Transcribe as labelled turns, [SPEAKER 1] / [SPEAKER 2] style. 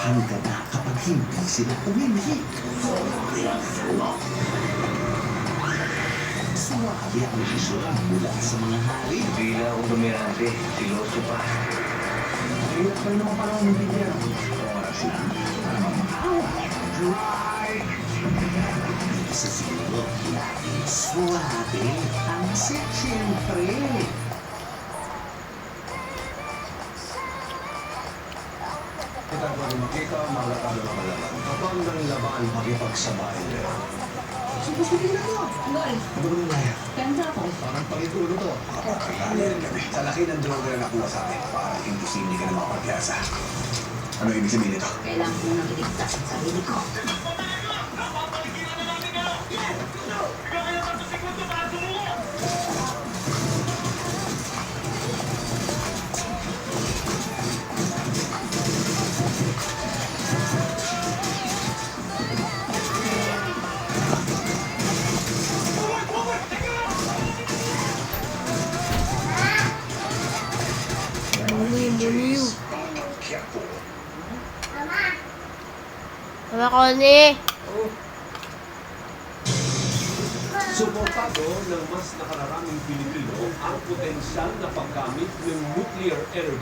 [SPEAKER 1] Kakabahan ka na kapag hindi sila umimik. Suwabe ang desisyon mula sa mga hari.
[SPEAKER 2] Bila akong dominante, siloso pa.
[SPEAKER 1] Hirap pa rin naman parang umibigyan. Oras lang para mamahawa. Try! Isa siguro, laging suwabe ang siyempre.
[SPEAKER 3] Kita ko rin makita, malatado na malaman. Kapag ng laban, makipagsabahin nila.
[SPEAKER 1] Sige na to.
[SPEAKER 4] Gol,
[SPEAKER 1] Ano ba nung laya?
[SPEAKER 4] ganda ako.
[SPEAKER 3] Parang pangitulo to. Makapagkakali rin kami. Sa laki ng droga na nakuha sa amin, parang imposible ka na mapagpiasa. Ano ibig sabihin nito?
[SPEAKER 4] Kailangan ko nang iligtas ang sarili ko.
[SPEAKER 5] Mama Connie!
[SPEAKER 6] Suportado ng mas nakararaming Pilipino ang potensyal na paggamit ng nuclear energy